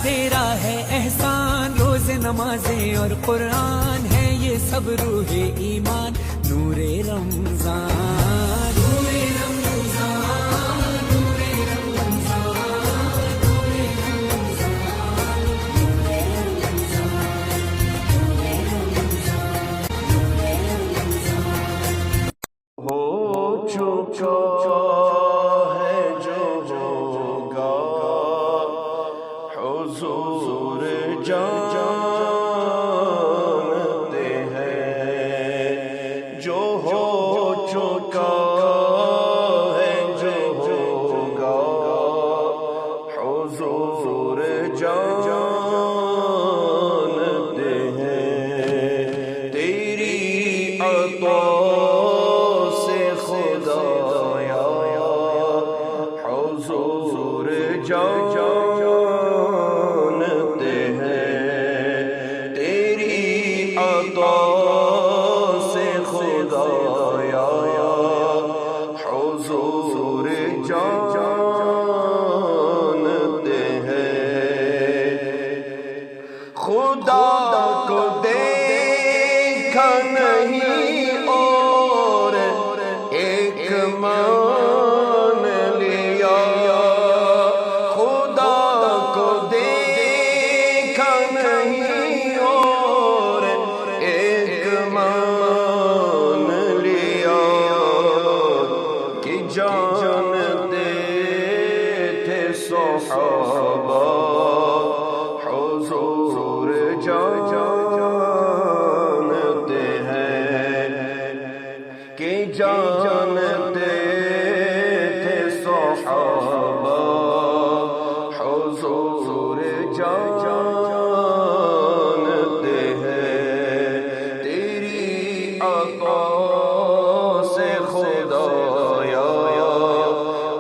تیرا ہے احسان، روز نمازیں اور قرآن ہے یہ سب روح ایمان، نور رمضان، نور رمضان، نور رمضان، نور رمضان، نور رمضان، نور رمضان۔ ہو چکا ہے جو ہوگا، حضور جانتے ہیں، جو ہو چکا ہے جو ہوگا، حضور جانتے ہیں، تیری عطا حضور جانتے ہیں، تیری عطا سے خدایا، حضور جانتے ہیں، خدا کو دیکھا نہیں اور ایک مان لیا، خدا کو دیکھا نہیں اور ایک مان لیا، کہ جانتے تھے صحابہ حضور جانتے ہیں، کہ جانتے تھے صحابہ حضور جانتے ہیں، تیری عطا سے خدایا،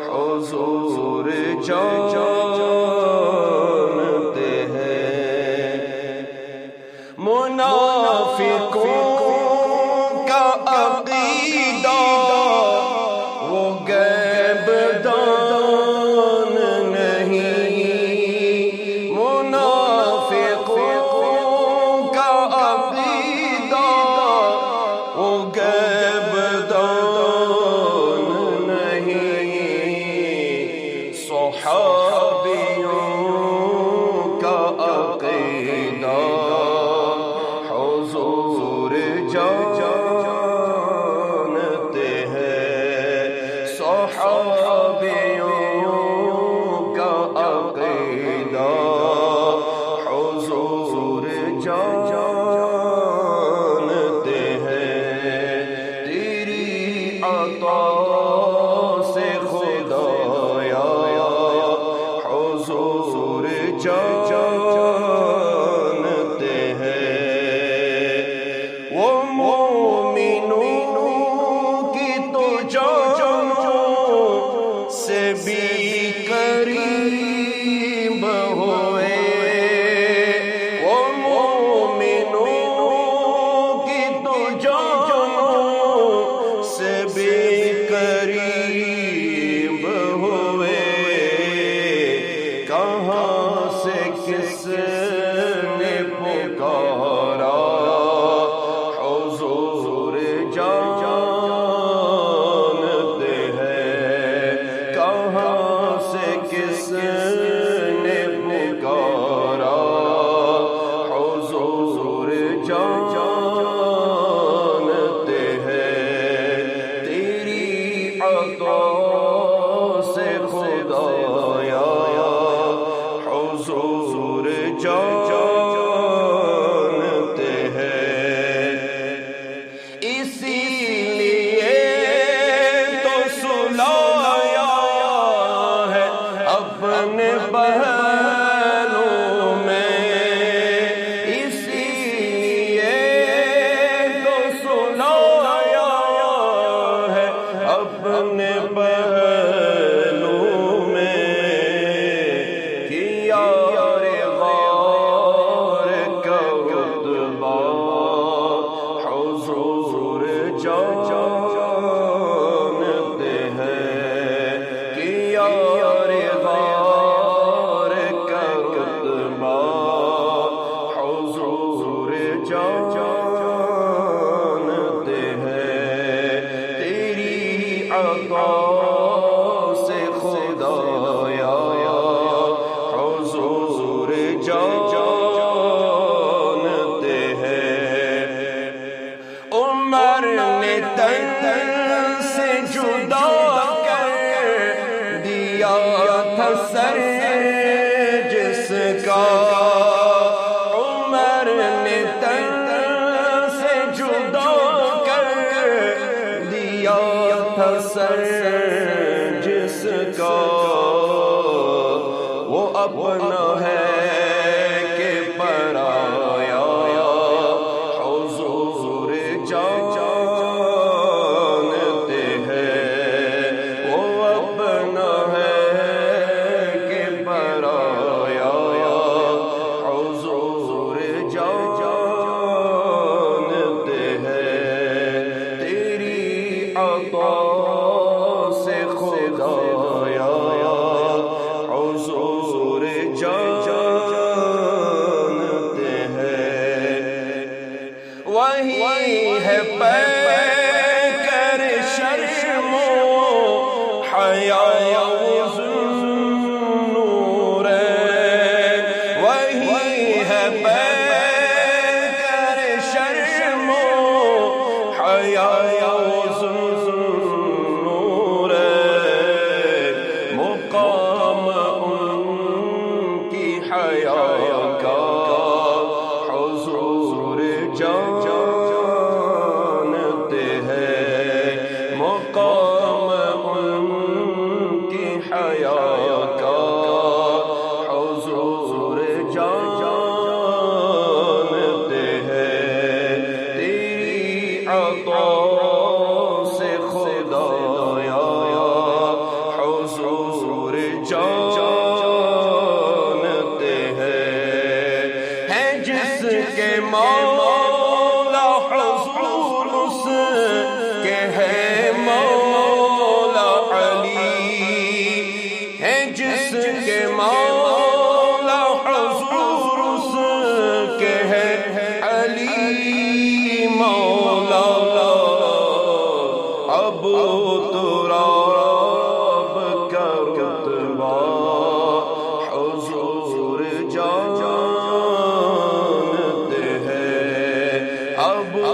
حضور جانتے ہیں، منافقوں کا عقیدہ وہ غیب دان نہیں، منافقوں کا عقیدہ وہ غیب دان نہیں، صحابیوں کا عقیدہ حضور جانتے ہیں، صحابیوں کا عقیدہ حضور جانتے ہیں، تیری عطا سے خدایا، حضور جانتے ہیں، وہ مومنوں کی تو جانوں سے بھی قریب ہوئے، وہ مومنوں کی تو جانوں سے بھی قریب ہوئے، کہاں سے کس نے پکارا، حضور عطا سے خدایا حضور جانتے ہیں عمر نے تن سے جدا کر دیا تھا سر جس کا عمر نے تن سے جدا کر دیا تھا سر جس کا وہ اپنا ہے کہ پرایا حضور جانتے ہیں وہ اپنا ہے کہ پرایا حضور جانتے ہیں تیری عطا سے خدایا حضور جانتے ہیں وہی ہے پیکر شرم و حیا ذوالنورین وہی ہے پیکر شرم و حیا ذوالنورین مقام ان کی حیا کا حضور جانتے ہیں مقام ان کی حیا کا حضور جانتے ہیں تیری عطا سے خدایا حضور جانتے ہیں جس کے مولا حضور اس کے ہے مولا علی ہے جس کے مولا حضور اس کے ہے علی مولا ابو تراب کا رتبہ حضور جانتے ہیں ابو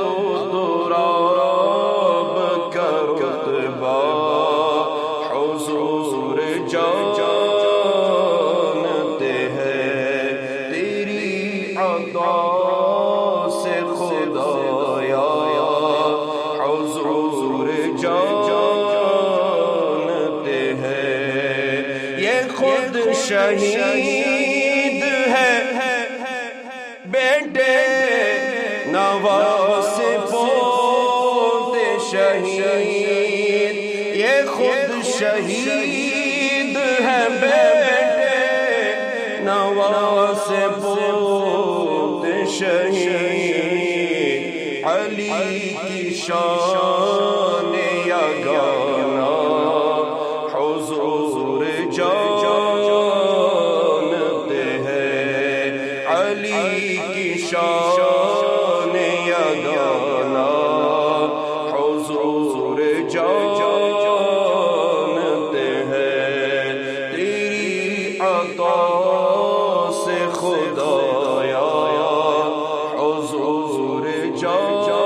تراب کا رتبہ حضور جانتے ہیں تیری عطا سے خدایا حضور جانتے ہیں یہ خود شہید ہے بیٹے نواز پوتے شہید یہ خود شہید ہے بیٹے نواز پوتے شہید علی کی شان یگانا حضور جانتے ہیں علی کی شان یگانا حضور جانتے ہیں تیری عطا سے خدایا حضور جانتے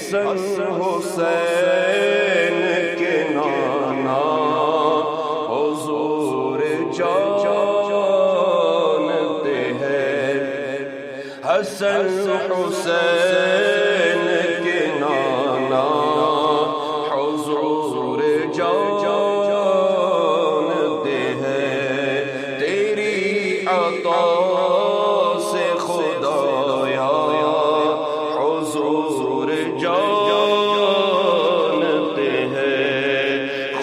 حسن حسین کے نانا حضور جانتے ہیں، حسن حسین کے نانا حضور جانتے ہیں، تیری عطا سے خدایا حضور جانتے ہیں،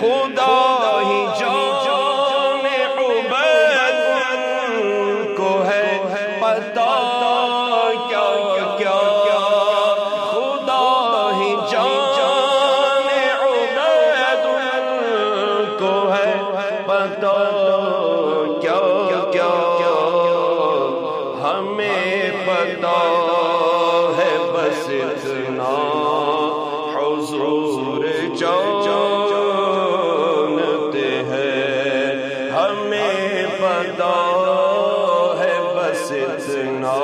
خدا ہی جانے عبید کو ہے پتہ کیا کیا، خدا ہی جانے عبید کو ہے پتہ کیا کیا، ہمیں پتہ ہے بس اتنا حضور جانتے ہیں، ہمیں پتہ ہے بس اتنا